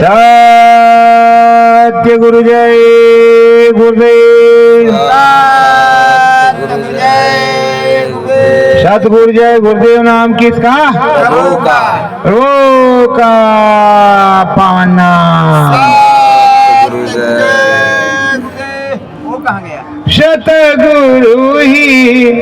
सत्य गुरु जय गुरुदेव। सतगुरु जय गुरुदेव। नाम किसका? रोका पाना। सतगुरु ही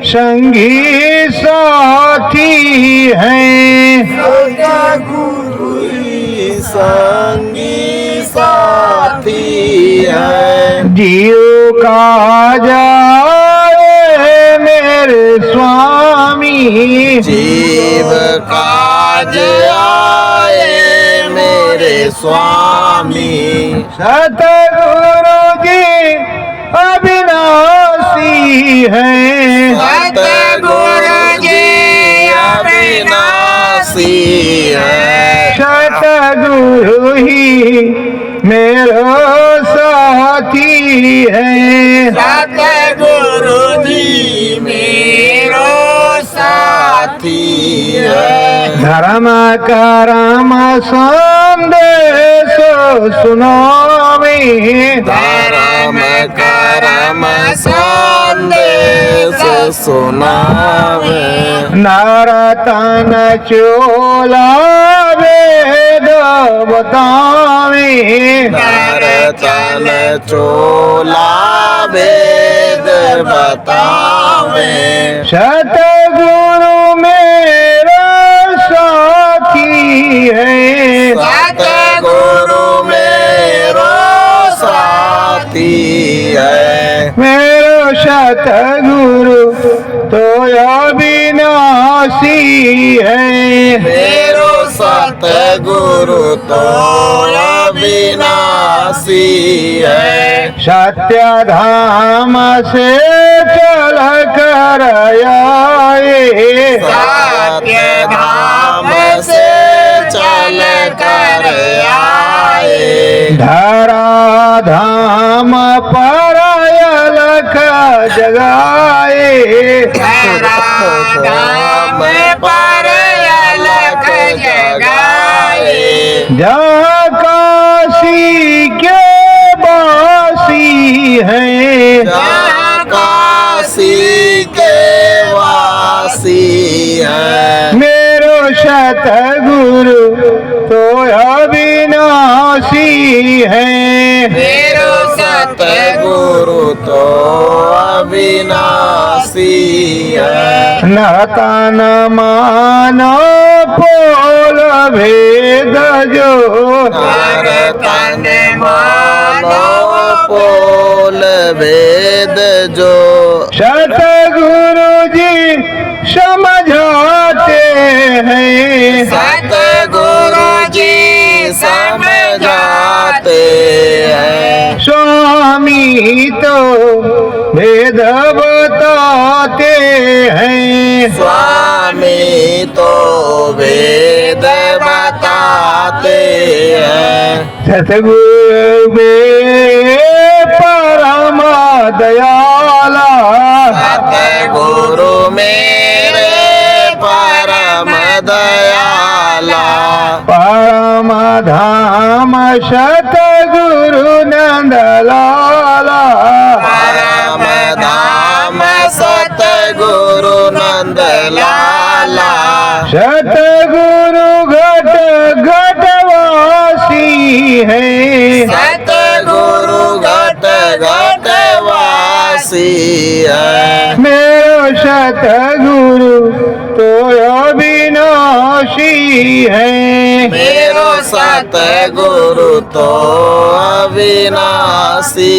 संगी साथी हैं। सतगुरु ही संगी साथी है। जीव का जाए मेरे स्वामी। जीव काज आए मेरे स्वामी। सतगुरु जी अविनाशी हैं। सतगुरु जी अविनाशी है। सतगुरु ही मेरा साथी है। सतगुरु जी मेरो साथी है। धर्म करम संदेश सुनावे। धर्म करम संदेश सुनावे। नरतन चोला वेद बतावे। नरतन चोला वेद बतावे। सतगुरु मेरा साथी है। सतगुरु मेरो साथी है। मेरो सतगुरु तो अविनाशी है। मेरो सतगुरु तो अविनाशी है। सत्य धाम से चल कर आए। सत्य धाम से चल कर आए। धरा धाम पर अलख जगाए। धाम पर अलख जगाए। जहाँ काशी के वासी हैं। जहाँ काशी के वासी हैं। मेरो सतगुरु तो अविनाशी हैं। मेरो सतगुरु तो अविनाशी है। न तन मान पोल भेद जो। तन मानो पोल भेद जो। सतगुरु जी समझाते हैं। सतगुरु जी समझाते हैं। स्वामी तो भेद बताते हैं। स्वामी तो वेद बताते हैं। सतगुरु में परम दयाला। सतगुरु मेरे परम दयाला। परम धाम सतगुरु नंदलाला। परम धाम सतगुरु नंदलाला। सतगुरु घट घटवासी है। सतगुरु घट घट वासी है। मेरो सतगुरु तो अविनाशी है। मेरो सतगुरु तो अविनाशी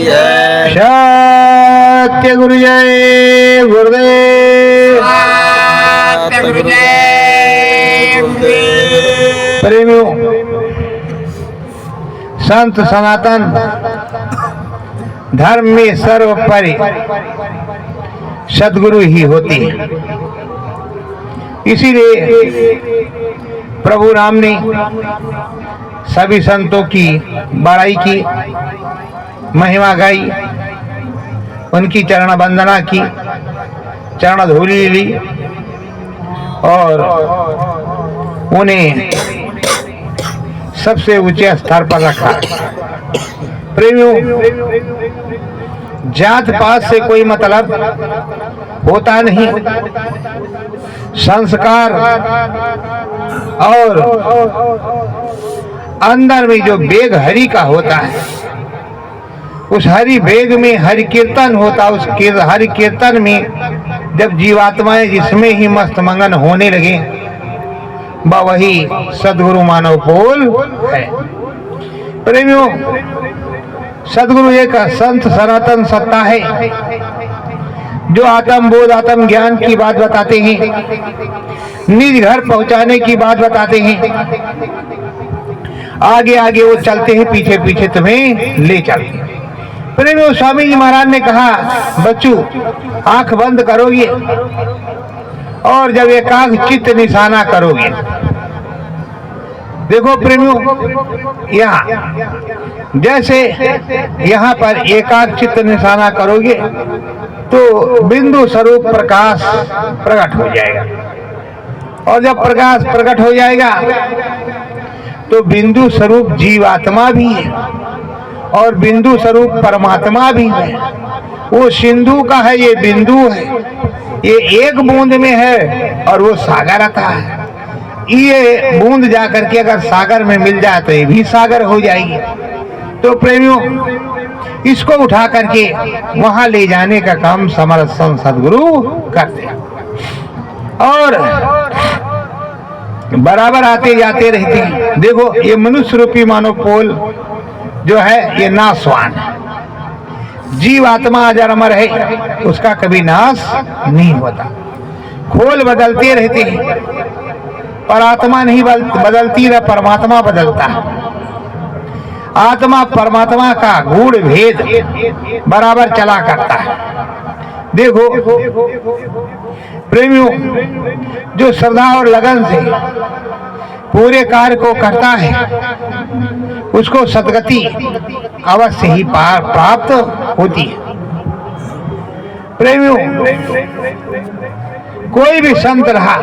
है। सत्य गुरु जय गुरुदेव। सतगुरु जय गुरुदेव। प्रेमियों, संत सनातन धर्म में सर्वोपरि सद्गुरु ही होती है। इसीलिए प्रभु राम ने सभी संतों की बड़ाई की, महिमा गाई, उनकी चरण वंदना की, चरण धूलि ली और उन्हें सबसे ऊंचे स्तर पर रखा। प्रेमियों, जात पात से कोई मतलब होता नहीं। संस्कार और अंदर में जो बेग हरि का होता है, उस हरि बेग में हरि कीर्तन होता, उस हरि कीर्तन में जब जीवात्माएं जिसमें ही मस्त मंगन होने लगे, वही सदगुरु मानव पोल है। प्रेमियों, सदगुरु एक संत सनातन सत्ता है जो आत्म बोध आत्म ज्ञान की बात बताते हैं, निज घर पहुंचाने की बात बताते हैं। आगे आगे वो चलते हैं, पीछे पीछे तुम्हें ले चलते हैं। प्रेमियों, स्वामी जी महाराज ने कहा, बच्चू आंख बंद करोगे और जब एकाग्र चित्त निशाना करोगे, देखो प्रेमियों, यहाँ जैसे यहाँ पर एकाग्र चित्त निशाना करोगे तो बिंदु स्वरूप प्रकाश प्रकट हो जाएगा, और जब प्रकाश प्रकट हो जाएगा तो बिंदु स्वरूप जीवात्मा भी है और बिंदु स्वरूप परमात्मा भी है। वो सिंधु का है, ये बिंदु है, ये एक बूंद में है और वो सागर आता है। ये बूंद जाकर के अगर सागर में मिल जाए तो ये भी सागर हो जाएगी। तो प्रेमियों, इसको उठा करके वहां ले जाने का काम समर्थ संत सदगुरु करते हैं और बराबर आते जाते रहते हैं। देखो, ये मनुष्य रूपी मानव पोल जो है ये नाशवान है। जीव आत्मा अजर अमर है, उसका कभी नाश नहीं होता। खोल बदलते रहते हैं पर आत्मा नहीं बदलती, न परमात्मा बदलता है। आत्मा परमात्मा का गूढ़ भेद बराबर चला करता है। देखो प्रेमियों, जो श्रद्धा और लगन से पूरे कार्य को करता है उसको सद्गति अवश्य ही प्राप्त होती है। प्रेमियों, कोई भी संत रहा,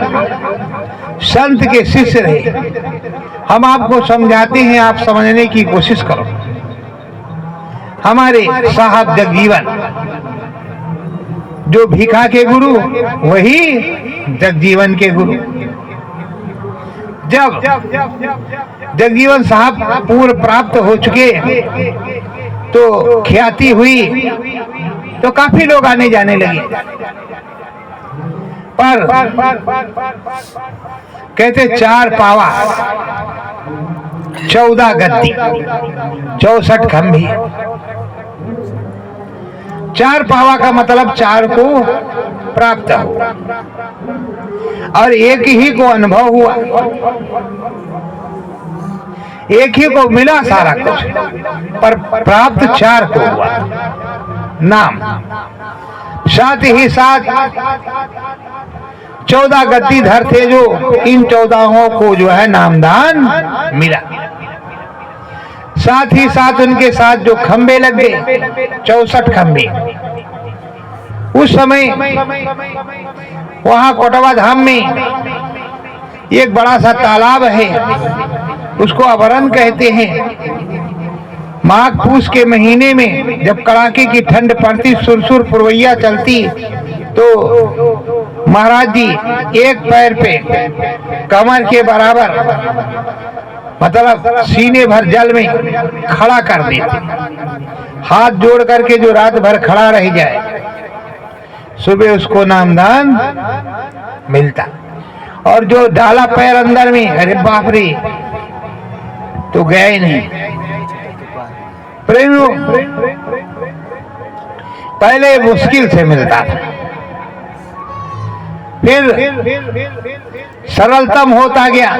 संत के शिष्य रहे, हम आपको समझाते हैं, आप समझने की कोशिश करो। हमारे साहब जगजीवन जो भिखा के गुरु, वही जगजीवन के गुरु। जब जगजीवन साहब पूर्ण प्राप्त हो चुके तो ख्याति हुई तो काफी लोग आने जाने लगे, पर कहते 4 पावा 14 गद्दी 64 खंभे। 4 पावा का मतलब 4 को प्राप्त हो और एक ही को अनुभव हुआ, एक ही को मिला सारा कुछ, पर प्राप्त 4 को हुआ नाम। साथ ही साथ 14 गद्दीधर थे जो इन 14 को जो है नामदान मिला। साथ ही साथ उनके साथ जो खंबे लग गए 64 खंबे। उस समय वहां कोटवा धाम में एक बड़ा सा तालाब है, उसको अभरण कहते हैं। माघ पूस के महीने में जब कड़ाके की ठंड पड़ती, सुरसुर पुरवैया चलती, तो महाराज जी एक पैर पे कमर के बराबर मतलब सीने भर जल में खड़ा कर देते, हाथ जोड़ करके जो रात भर खड़ा रह जाए सुबह उसको नामदान मिलता। और जो डाला पैर अंदर में, अरे बाप रे, तो गया ही नहीं। प्रेमियों, पहले मुश्किल से मिलता था, फिर सरलतम होता गया,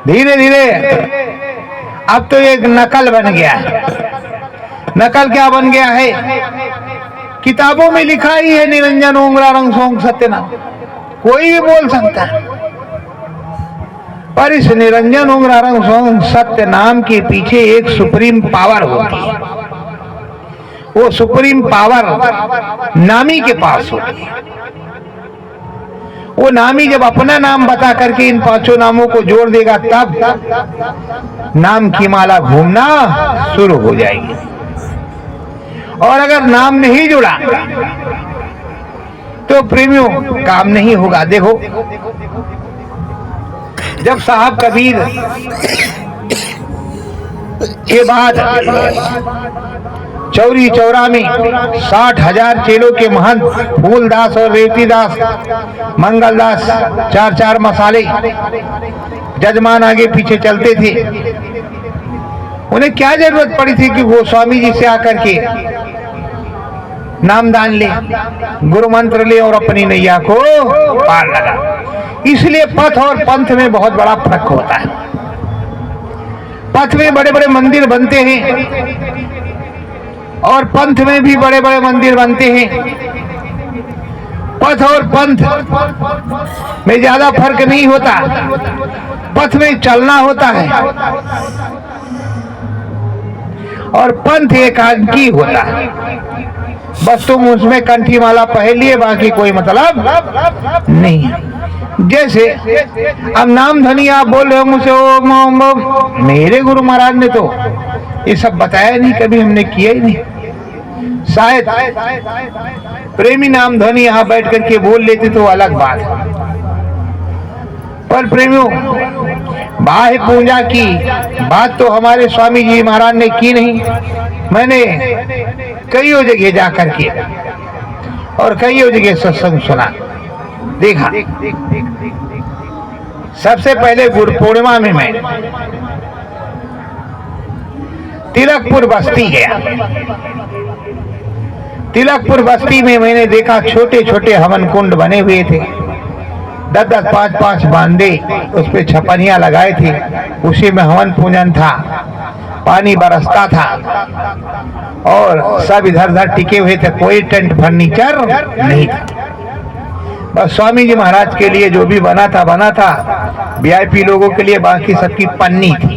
धीरे धीरे अब तो एक नकल बन गया है। नकल क्या बन गया है? किताबों में लिखा ही है निरंजन ओंगरा रंग सोंग सत्यनाम, कोई भी बोल सकता है, पर इस निरंजन ओंगरा रंग सोंग सत्य नाम के पीछे एक सुप्रीम पावर होती है। वो सुप्रीम पावर नामी के पास होती है। वो नामी जब अपना नाम बता करके इन पांचों नामों को जोड़ देगा तब नाम की माला घूमना शुरू हो जाएगी। और अगर नाम नहीं जुड़ा तो प्रेमियों काम नहीं होगा। देखो, जब साहब कबीर के बाद चौरी चौरा में 60,000 चेलों के महंत फूलदास और रेतीदास, मंगलदास, चार चार मसाले जजमान आगे पीछे चलते थे, उन्हें क्या जरूरत पड़ी थी कि वो स्वामी जी से आकर के नामदान ले, गुरु मंत्र ले और अपनी नैया को पार लगा। इसलिए पथ और पंथ में बहुत बड़ा फर्क होता है। पथ में बड़े बड़े मंदिर बनते हैं और पंथ में भी बड़े बड़े मंदिर बनते हैं। पथ और पंथ में ज्यादा फर्क नहीं होता, पथ में चलना होता है और पंथ एकांकी होता है। बस तुम उसमें कंठी माला पहन लिए, बाकी कोई मतलब नहीं। जैसे अब नाम धनी आप बोल रहे हो मुझसे, ओ मेरे गुरु महाराज ने तो ये सब बताया नहीं, कभी हमने किया ही नहीं। शायद प्रेमी नाम धनी यहाँ बैठ करके बोल लेते तो अलग बात है, पर प्रेमियों बाह्य पूजा की बात तो हमारे स्वामी जी महाराज ने की नहीं। मैंने कई जगह जा करके और कई जगह सत्संग सुना, देखा। सबसे पहले गुरु पूर्णिमा में मैं तिलकपुर बस्ती गया। तिलकपुर बस्ती में मैंने देखा छोटे छोटे हवन कुंड बने हुए थे, 10-10, 5-5 बांधे, उस पे छपनिया लगाए थे, उसी में हवन पूजन था, पानी बरसता था और सब इधर उधर टिके हुए थे, कोई टेंट फर्नीचर नहीं था। बस स्वामी जी महाराज के लिए जो भी बना था, वीआईपी लोगों के लिए बाकी सबकी पन्नी थी,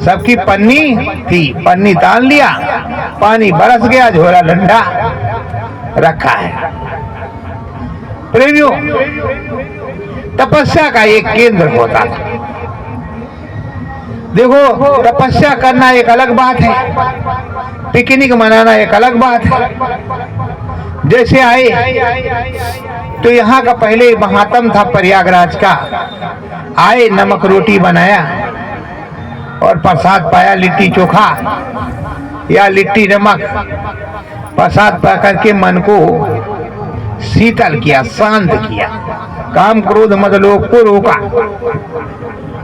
सबकी पन्नी थी। पन्नी तान लिया, पानी बरस गया, झोला डंडा रखा है। प्रेमियों, तपस्या का एक केंद्र होता था। देखो, तपस्या करना एक अलग बात है, पिकनिक मनाना एक अलग बात है। जैसे आए तो यहाँ का पहले महात्म था प्रयागराज का, आए नमक रोटी बनाया और प्रसाद पाया, लिट्टी चोखा या लिट्टी नमक, प्रसाद पा करके मन को शीतल किया, शांत किया, काम क्रोध मद लोभ को रोका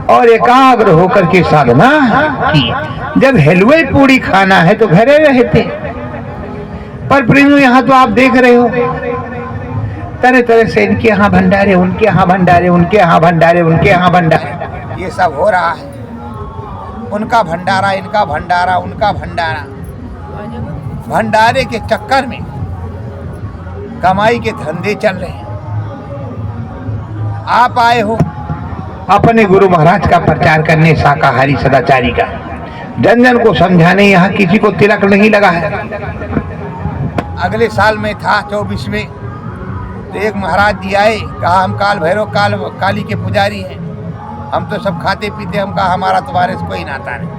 और एकाग्र होकर के साधना की। जब हलवे पूड़ी खाना है तो घरे रहते, पर प्रेमियों यहाँ तो आप देख रहे हो तरह तरह से इनके यहाँ भंडारे, उनके यहाँ भंडारे, उनके यहाँ भंडारे, उनके यहाँ भंडारे, ये सब हो रहा है। उनका भंडारा, इनका भंडारा, उनका भंडारा, भंडारे के चक्कर में कमाई के धंधे चल रहे हैं। आप आए हो अपने गुरु महाराज का प्रचार करने, शाकाहारी सदाचारी का, जन जन को समझाने, यहाँ किसी को तिलक नहीं लगा है। अगले साल में था 24 में, तो एक महाराज जी आए, कहा हम काल भैरव काली के पुजारी हैं, हम तो सब खाते पीते, हम कहा हमारा तुम्हारे से कोई नाता नहीं।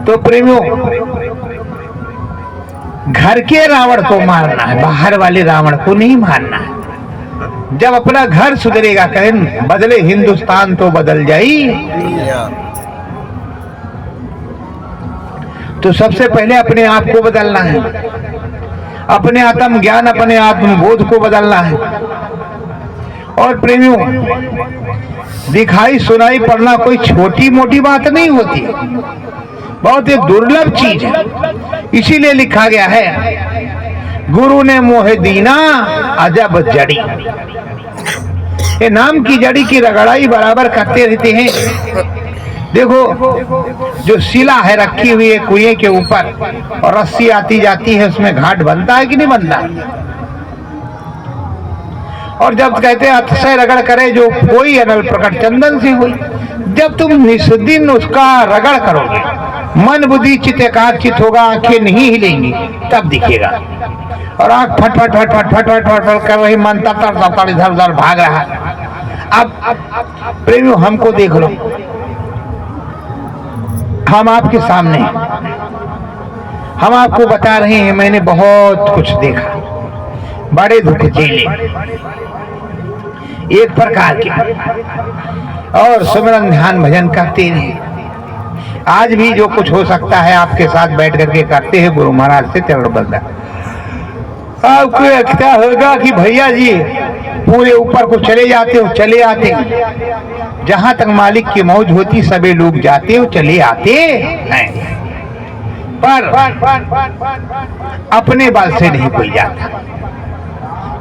तो प्रेमियों, घर के रावण को मारना है, बाहर वाले रावण को नहीं मारना है। जब अपना घर सुधरेगा, कहें बदले हिंदुस्तान तो बदल जाई। तो सबसे पहले अपने आप को बदलना है, अपने आत्म ज्ञान, अपने आत्मबोध को बदलना है। और प्रेमियों, दिखाई सुनाई पड़ना कोई छोटी मोटी बात नहीं होती, बहुत ही दुर्लभ चीज है। इसीलिए लिखा गया है, गुरु ने मोह दीना अजब जड़ी। ये नाम की जड़ी की रगड़ाई बराबर करते रहते हैं। देखो, जो शिला है रखी हुई है कुएं के ऊपर और रस्सी आती जाती है, उसमें घाट बनता है कि नहीं बनता? और जब कहते हैं अतिशय रगड़ करे जो कोई अनल प्रकट चंदन से हुई, जब तुम निस्दिन उसका रगड़ करोगे, मन बुद्धि चित्त एकाग्रचित होगा, आंखें नहीं हिलेंगी, तब दिखेगा। और आंख फट फट फट फट फट फट फट फट कर रही, मन तड़ इधर उधर भाग रहा है। अब प्रेमियों हमको देख लो, हम आपके सामने, हम आपको बता रहे हैं मैंने बहुत कुछ देखा, बड़े दुख झेले एक प्रकार के, और सुमिरन ध्यान भजन करते रहे। आज भी जो कुछ हो सकता है आपके साथ बैठ करके करते हैं गुरु महाराज से चरण बंदन। आपको लगता होगा कि भैया जी पूरे ऊपर को चले जाते हो, चले आते, जहां तक मालिक की मौज होती सभी लोग जाते हो चले आते हैं, पर अपने बल से नहीं कोई जाता।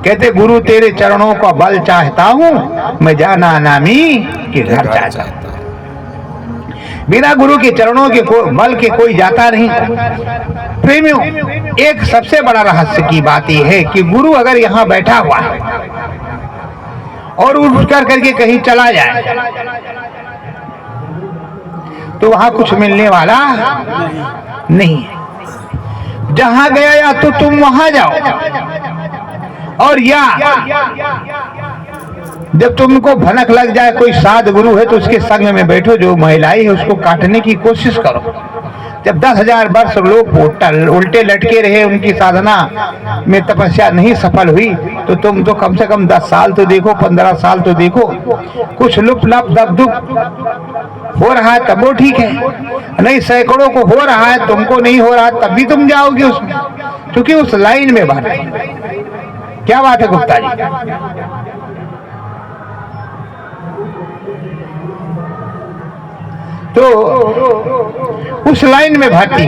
कहते गुरु तेरे चरणों का बल चाहता हूं, मैं जाना नामी के घर चाहता हूं। बिना गुरु के चरणों के बल के कोई जाता नहीं। प्रेमियों, एक सबसे बड़ा रहस्य की बात यह है कि गुरु अगर यहाँ बैठा हुआ है और उठ कर करके कहीं चला जाए तो वहां कुछ मिलने वाला नहीं है। जहां गया या तो तुम वहां जाओ, और या जब तुमको भनक लग जाए कोई साध गुरु है तो उसके संग में बैठो, जो महिलाएं है उसको काटने की कोशिश करो। जब 10,000 वर्ष लोग उल्टे लटके रहे, उनकी साधना में तपस्या नहीं सफल हुई, तो तुम तो कम से कम 10 साल तो देखो, 15 साल तो देखो, कुछ लुप लप दब दुप हो रहा है तब वो ठीक है, नहीं सैकड़ों को हो रहा है, तुमको नहीं हो रहा तब भी तुम जाओगे उसमें, क्योंकि उस लाइन में बात। क्या बात है गुप्ता जी? तो उस लाइन में भर्ती,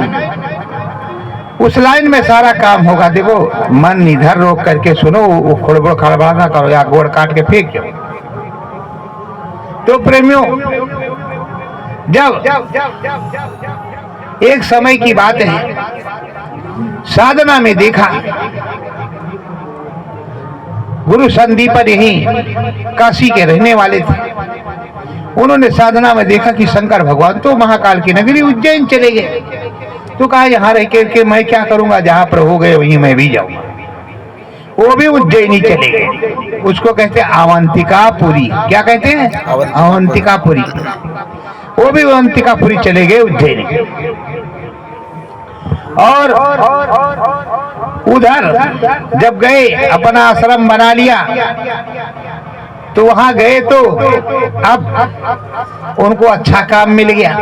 उस लाइन में सारा काम होगा। देखो, मन इधर रोक करके सुनो, वो खुड़बुड़ खड़बड़ा ना करो या गोड़ काट के फेंक दो। तो प्रेमियों, जब एक समय की बात है, साधना में देखा गुरु संदीपन यही काशी के रहने वाले थे, उन्होंने साधना में देखा कि शंकर भगवान तो महाकाल की नगरी उज्जैन चले गए, तो कहा यहाँ रह के मैं क्या करूंगा, जहां पर हो गए वहीं मैं भी जाऊंगा। वो भी उज्जैनी चले गए, उसको कहते हैं अवंतिकापुरी। क्या कहते हैं? अवंतिकापुरी। वो भी अवंतिकापुरी चले गए उज्जैनी। और उधर जब गए, अपना आश्रम बना लिया, तो वहां गए तो अब उनको अच्छा काम मिल गया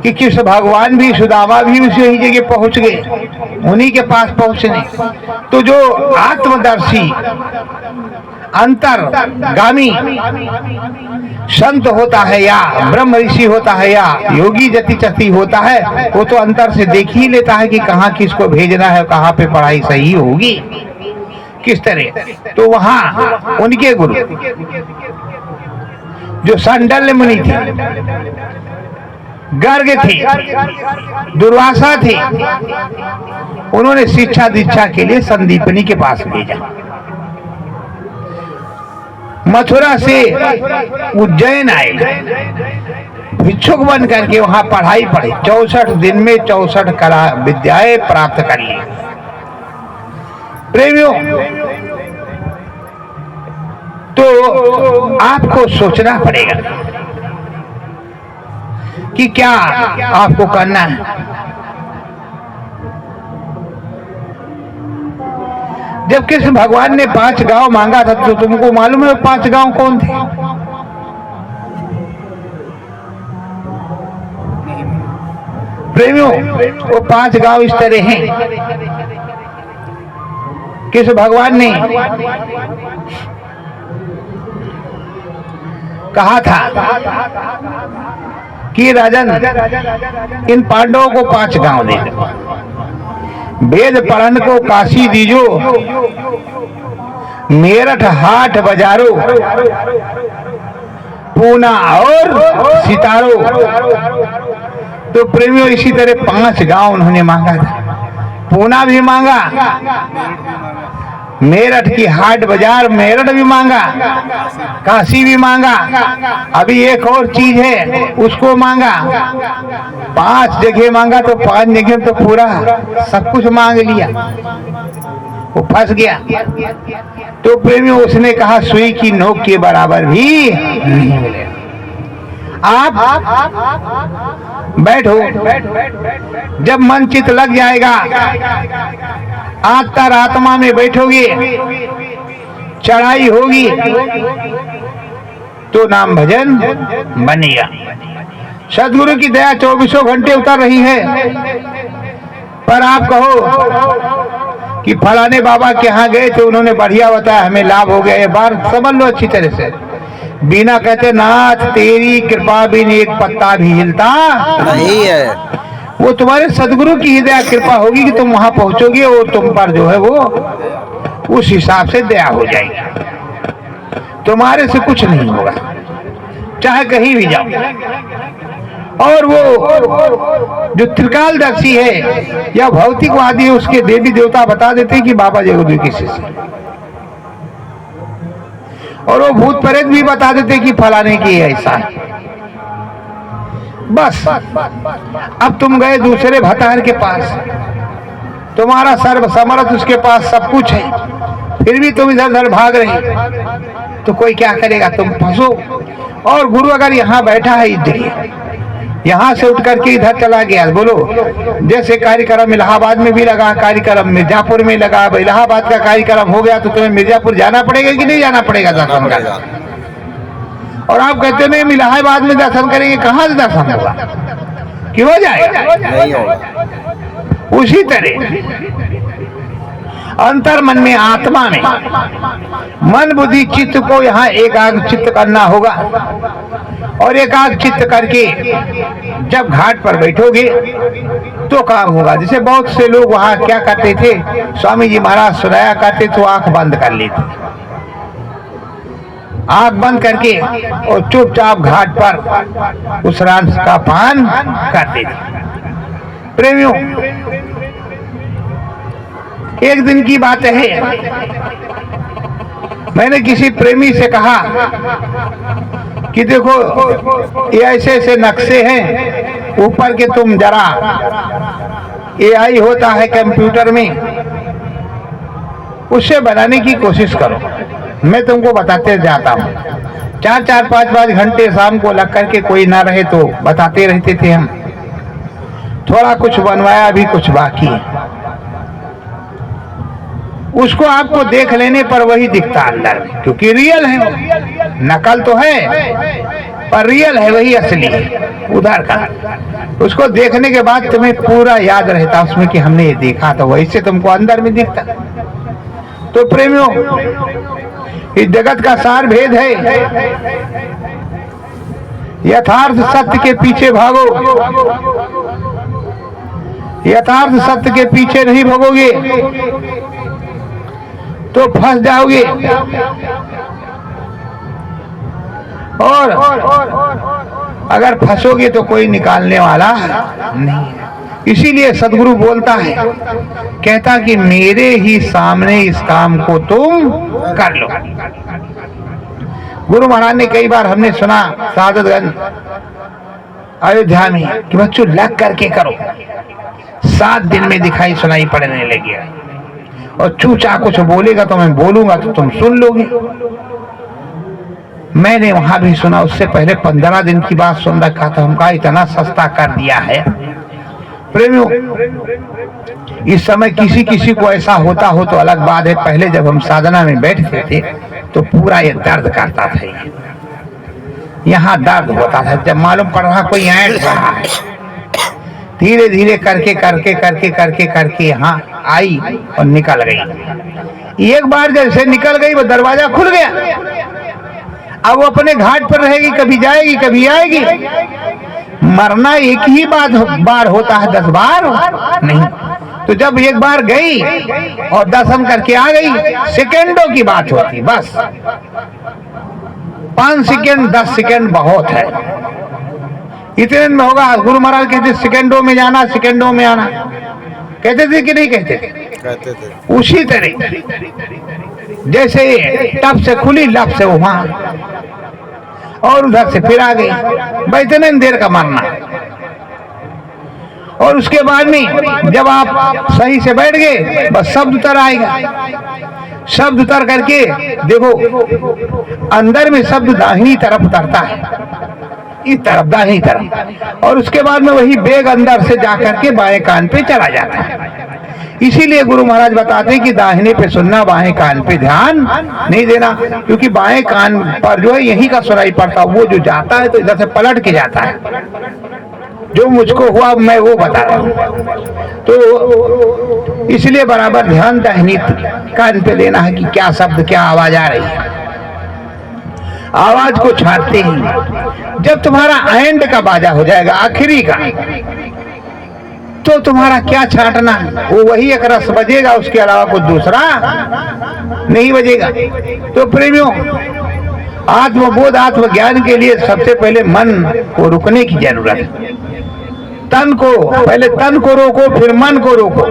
कि कृष्ण भगवान भी, सुदामा भी उसी जगह पहुंच गए, उन्हीं के पास पहुंचने। तो जो आत्मदर्शी अंतरगामी संत होता है या ब्रह्म ऋषि होता है या योगी जति चति होता है, वो तो अंतर से देख ही लेता है कि कहाँ किसको भेजना है, कहाँ पे पढ़ाई सही होगी, किस तरह। तो वहां उनके गुरु जो सांडल्य मुनि थे, गर्ग थे, दुर्वासा थे, उन्होंने शिक्षा दीक्षा के लिए संदीपनी के पास भेजा। मथुरा से उज्जैन आए, भिक्षुक बन करके वहां पढ़ाई पढ़ी, 64 दिन में 64 कला विद्याएं प्राप्त कर ली। प्रेमियों, तो आपको सोचना पड़ेगा कि क्या आपको करना है। जब कृष्ण भगवान ने 5 गांव मांगा था, तो तुमको मालूम है 5 गांव कौन थे? प्रेमियों, वो 5 गांव इस तरह हैं। कृष्ण भगवान ने कहा था कि राजन, इन पांडवों को 5 गांव दे दो, वेद पढ़न को काशी दीजो, मेरठ हाट बाजारो, पूना और सितारो। तो प्रेमियों, इसी तरह 5 गांव उन्होंने मांगा था। पूना भी मांगा, मेरठ की हाट बाजार मेरठ भी मांगा, काशी भी मांगा, अभी एक और चीज है उसको मांगा। 5 जगह मांगा, तो 5 जगह तो पूरा सब कुछ मांग लिया। वो फंस गया। तो प्रेमियों उसने कहा सुई की नोक के बराबर भी नहीं मिले। आप बैठो, जब मन चित लग जाएगा, आत्मा आत्मा में बैठोगे, चढ़ाई होगी तो नाम भजन बनेगा। सदगुरु की दया 24 घंटे उतर रही है, पर आप कहो कि फलाने बाबा के यहाँ गए थे, उन्होंने बढ़िया बताया, हमें लाभ हो गया। ये बात समझ लो अच्छी तरह से। बिना कहते नाथ तेरी कृपा बिन एक पत्ता भी हिलता नहीं है। वो तुम्हारे सदगुरु की ही दया कृपा होगी कि तुम वहां पहुंचोगे और तुम पर जो है वो उस हिसाब से दया हो जाएगी। तुम्हारे से कुछ नहीं होगा, चाहे कहीं भी जाओ। और वो जो त्रिकालदर्शी है या भौतिकवादी है, उसके देवी देवता बता देते हैं कि बाबा जगदीश की शिष्य, और वो भूत प्रेत भी बता देते कि फलाने की ऐसा है। बस अब तुम गए दूसरे भतार के पास, तुम्हारा सर्व समर्थ उसके पास सब कुछ है, फिर भी तुम इधर उधर भाग रहे, तो कोई क्या करेगा? तुम फंसो। और गुरु अगर यहाँ बैठा है, देखिए यहाँ से उठ करके इधर चला गया, बोलो जैसे कार्यक्रम इलाहाबाद में भी लगा, कार्यक्रम मिर्जापुर में लगा, इलाहाबाद का कार्यक्रम हो गया तो तुम्हें मिर्जापुर जाना पड़ेगा कि नहीं जाना पड़ेगा दर्शन करने? और आप कहते नहीं हम इलाहाबाद में दर्शन करेंगे, कहाँ से दर्शन होगा? क्यों हो जाएगा? नहीं होगा। उसी तरह अंतर मन में, आत्मा में मन बुद्धि चित्त को यहाँ एकाग्र चित्त करना होगा। और एकाग्र चित्त करके जब घाट पर बैठोगे तो काम होगा। जैसे बहुत से लोग वहाँ क्या करते थे, स्वामी जी महाराज सुनाया करते तो आंख बंद कर लेते, आंख बंद करके और चुपचाप घाट पर उस रस का पान करते थे। प्रेमियों, एक दिन की बात है, मैंने किसी प्रेमी से कहा कि देखो ये ऐसे ऐसे नक्शे हैं ऊपर के, तुम जरा AI होता है कंप्यूटर में, उससे बनाने की कोशिश करो। मैं तुमको बताते जाता हूँ। 4-4, 5-5 घंटे शाम को लग करके कोई ना रहे तो बताते रहते थे हम। थोड़ा कुछ बनवाया, अभी कुछ बाकी है। उसको आपको देख लेने पर वही दिखता अंदर में, क्योंकि रियल है वो। नकल तो है पर रियल है, वही असली है उधर का। उसको देखने के बाद तुम्हें पूरा याद रहता उसमें कि हमने ये देखा था, वैसे तुमको अंदर में दिखता। तो प्रेमियों, इस जगत का सार भेद है, यथार्थ सत्य के पीछे भागो, यथार्थ सत्य के पीछे नहीं भागोगे तो फंस जाओगे। और अगर फंसोगे तो कोई निकालने वाला नहीं है। इसीलिए सदगुरु बोलता है, कहता कि मेरे ही सामने इस काम को तुम कर लो। गुरु महाराज ने कई बार हमने सुना सादतगंज अयोध्या में कि बच्चों लग करके करो, 7 दिन में दिखाई सुनाई पड़ने लगी। और चूचा कुछ बोलेगा तो मैं बोलूंगा तो तुम सुन लोगे। मैंने वहां भी सुना, उससे पहले 15 दिन की बात सुन रखा था। हमका इतना सस्ता कर दिया है। प्रेमियों, इस समय किसी किसी को ऐसा होता हो तो अलग बात है। पहले जब हम साधना में बैठते थे तो पूरा ये दर्द करता था, यहाँ दर्द होता था। जब मालूम पड़ रहा कोई ऐंठ रहा है, धीरे धीरे करके करके करके करके करके यहाँ आई और निकल गई। एक बार जैसे निकल गई वो दरवाजा खुल गया। अब वो अपने घाट पर रहेगी, कभी जाएगी कभी आएगी। मरना एक ही बार होता है, 10 बार नहीं। तो जब एक बार गई और दर्शन करके आ गई, सेकेंडों की बात होती, बस 5 सेकेंड 10 सेकेंड बहुत है। इतने में होगा। गुरु महाराज कहते सेकेंडों में जाना, सेकेंडों में आना, कहते थे कि नहीं कहते थे? कहते थे। उसी तरह जैसे टप से खुली, लप से वहां, और उधर से फिर आ गई। इतने देर का मरना। और उसके बाद में जब आप सही से बैठ गए, बस शब्द उतर आएगा। शब्द उतर करके देखो, अंदर में शब्द दाहिनी तरफ उतरता है, इस तरफ, दाहिनी तरफ, और उसके बाद में वही बेग अंदर से जाकर के बाएं कान पे चला जाता है। इसीलिए गुरु महाराज बताते हैं कि दाहिने पे सुनना, बाएं कान पे ध्यान नहीं देना, क्योंकि बाएं कान पर जो है यही का सुनाई पड़ता, वो जो जाता है तो इधर से पलट के जाता है। जो मुझको हुआ मैं वो बता रहा हूँ, तो इसलिए बराबर ध्यान दाहिनी कान पे देना है कि क्या शब्द, क्या आवाज आ रही है। आवाज को छाटते ही जब तुम्हारा एंड का बाजा हो जाएगा, आखिरी का, तो तुम्हारा क्या छाटना, वो वही एक रस बजेगा, उसके अलावा कुछ दूसरा नहीं बजेगा। तो प्रेमियों, आत्मबोध, आत्मज्ञान के लिए सबसे पहले मन को रुकने की जरूरत है। तन को पहले, तन को रोको, फिर मन को रोको,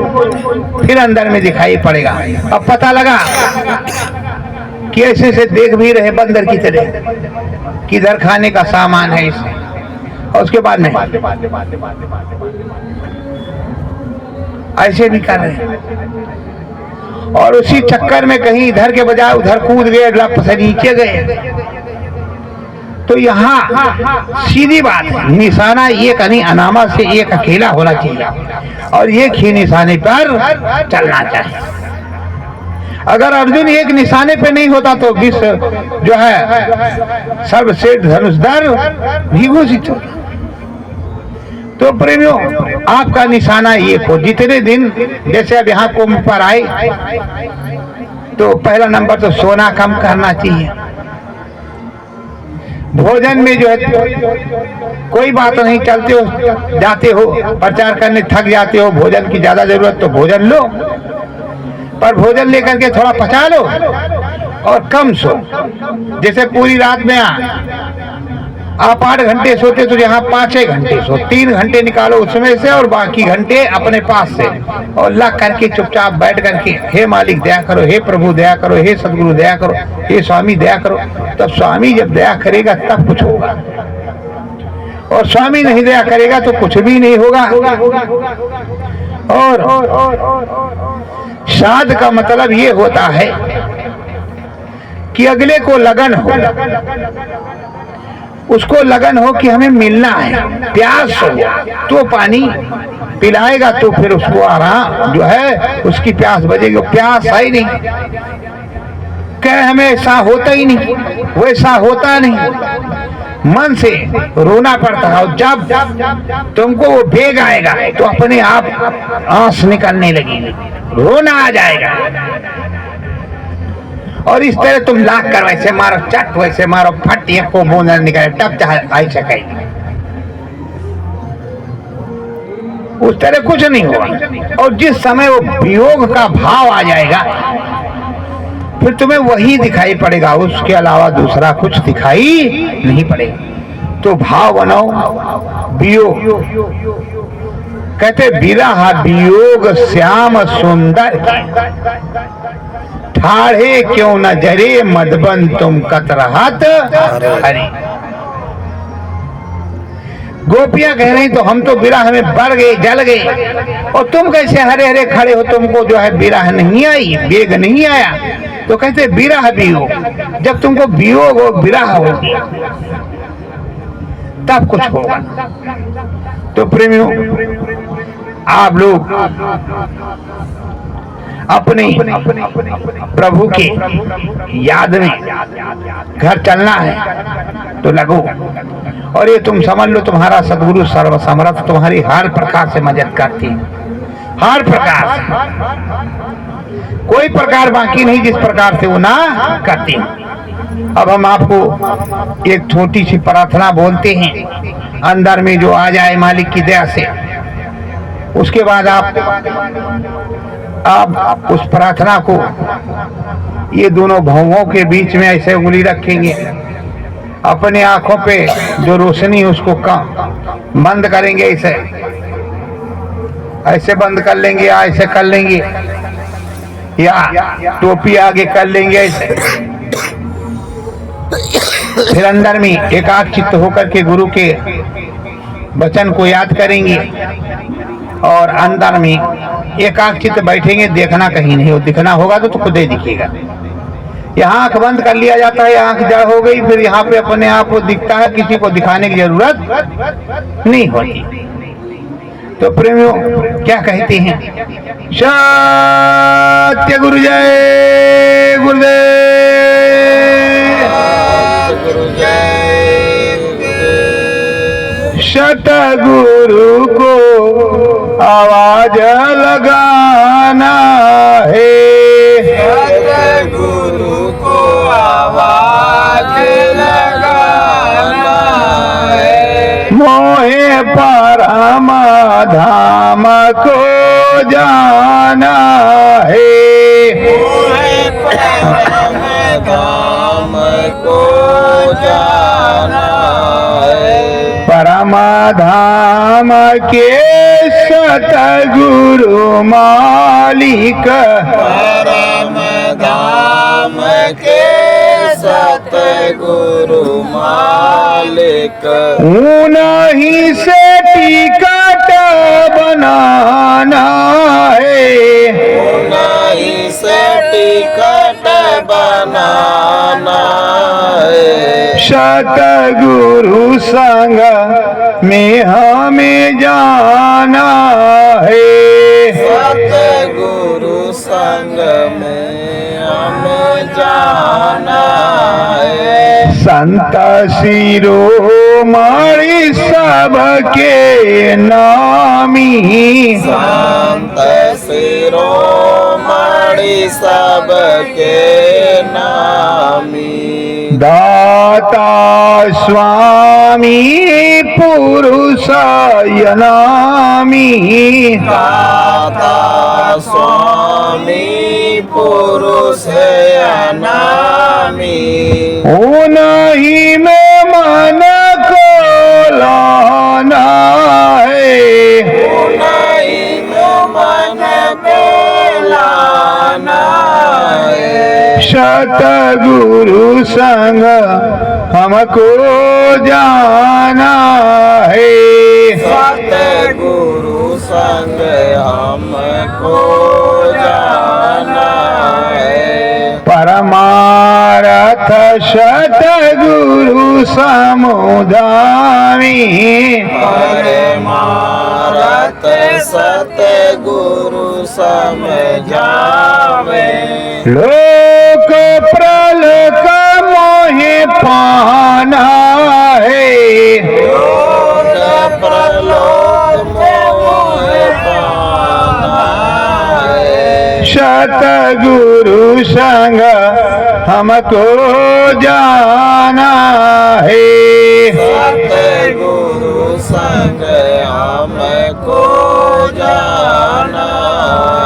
फिर अंदर में दिखाई पड़ेगा। अब पता लगा कि ऐसे से देख भी रहे बंदर की तरह, किधर खाने का सामान है इसे, और उसके बाद में ऐसे भी कर रहे, और उसी चक्कर में कहीं इधर के बजाय उधर कूद गए, लप से नीचे गए। तो यहाँ सीधी बात है, निशाना एक नहीं, अनामा से एक अकेला होना चाहिए, और एक ही निशाने पर चलना चाहिए। अगर अर्जुन एक निशाने पे नहीं होता तो विश्व जो है सर्वश्रेष्ठ धनुषधर भी घोषित होता। तो प्रेमियों, आपका निशाना ये हो, जितने दिन, जैसे अब यहाँ कुंभ पर आए तो पहला नंबर तो सोना कम करना चाहिए। भोजन में जो है कोई बात नहीं, चलते हो, जाते हो, प्रचार करने थक जाते हो, भोजन की ज्यादा जरूरत तो भोजन लो, पर भोजन लेकर के थोड़ा पचा लो और कम सो। जैसे पूरी रात में आप 8 घंटे सोते तो यहाँ 5-6 घंटे सो, 3 घंटे निकालो उसमें से और बाकी घंटे अपने पास से, और लग करके चुपचाप बैठ करके हे मालिक दया करो, हे प्रभु दया करो, हे सदगुरु दया करो, हे स्वामी दया करो। तब स्वामी जब दया करेगा तब कुछ होगा, और स्वामी नहीं दया करेगा तो कुछ भी नहीं होगा। और साध का मतलब ये होता है कि अगले को लगन हो, उसको लगन हो कि हमें मिलना है, प्यास हो तो पानी पिलाएगा, तो फिर उसको आराम जो है उसकी प्यास बजेगी। प्यास है ही नहीं, कह हमें ऐसा होता ही नहीं, वैसा होता नहीं, मन से रोना पड़ता है। और जब तुमको वो भेग आएगा तो अपने आप आंस निकलने लगेगी, रोना आ जाएगा, और इस तरह तुम लाख कर वैसे मारो, चट वैसे मारो, फट एक को बूंद निकले, तब आई सके, उस तरह कुछ नहीं होगा। और जिस समय वो वियोग का भाव आ जाएगा फिर तुम्हें वही दिखाई पड़ेगा, उसके अलावा दूसरा कुछ दिखाई नहीं पड़ेगा। तो भाव बनाओ, वियोग, कहते विरह वियोग श्याम सुंदर ठाढ़े क्यों न जरे मधुबन तुम कतरहत हरे। गोपियां कह रही तो हम तो विरह में बढ़ गए, जल गए, और तुम कैसे हरे हरे खड़े हो, तुमको जो है विरह नहीं आई, वेग नहीं आया। तो कहते विरह वियोग, जब तुमको वियोग और विरह होगी तब कुछ होगा। तो प्रेमियों, आप लोग अपने प्रभु के याद में घर चलना है तो लगो, और ये तुम समझ लो तुम्हारा सदगुरु सर्वसमर्थ तुम्हारी हर प्रकार से मदद करती है, हर प्रकार से, कोई प्रकार बाकी नहीं जिस प्रकार से वो ना करती है। अब हम आपको एक छोटी सी प्रार्थना बोलते हैं, अंदर में जो आ जाए मालिक की दया से, उसके बाद आप उस प्रार्थना को ये दोनों भौहों के बीच में ऐसे उंगली रखेंगे, अपने आंखों पे जो रोशनी उसको बंद करेंगे, ऐसे बंद कर लेंगे, या ऐसे कर लेंगे, या टोपी आगे कर लेंगे ऐसे। फिर अंदर में एकाग्रचित्त होकर के गुरु के वचन को याद करेंगे, और अंदर में एकाग्रचित्त बैठेंगे, देखना कहीं नहीं, वो दिखना होगा तो खुद ही दिखेगा। यहाँ आंख बंद कर लिया जाता है, आंख जड़ हो गई, फिर यहाँ पे अपने आप वो दिखता है, किसी को दिखाने की जरूरत नहीं होती। तो प्रेमियों क्या कहते हैं, सत्य गुरु जय गुरुदेव, सतगुरु को आवाज लगाना है, सतगुरु को आवाज लगाना है, मोहे परम धाम को जाना है, मोहे परम धाम को जाना है, परम धाम के सतगुरु मालिक, परम धाम के सतगुरु मालिक, उन्हीं से टिकट बनाना है, उन्हीं से टिकट बनाना है, सतगुरु संग में हमें जाना है, सतगुरु संग में हमें जाना है, संत शिरोमणि सबके नामी, संत शिरोमणि सबके नामी, दाता स्वामी पुरुष यनामी, दाता स्वामी पुरुष अनामी, उन्हीं में मन को लाना है, उन्हीं में मन को लाना है, सतगुरु संग हमको जाना है, सतगुरु संग हमको जाना है, परमारथ सतगुरु समुदामी, परमारथ सतगुरु समझावे, लोक प्रलक मोहे पाना है, लोक प्रलोक मोह पाना है, सतगुरु संग हमको जाना है, सतगुरु संग हमको जाना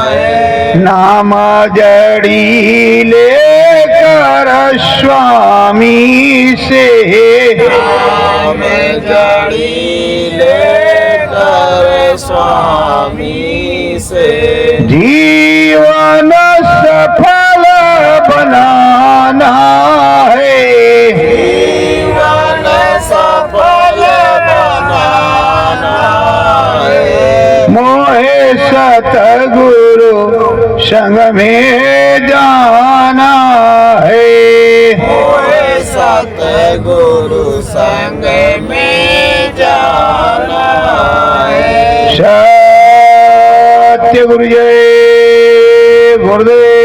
है, नाम जड़ी लेकर स्वामी से, नाम जड़ी लेकर स्वामी से, जीवन सफल बनाना है, जीवन सफल बनाना है, मोहे सतगुरु संग में जाना है, मोहे सतगुरु संग में जाना है, सत्य गुरु जय गुरुदेव।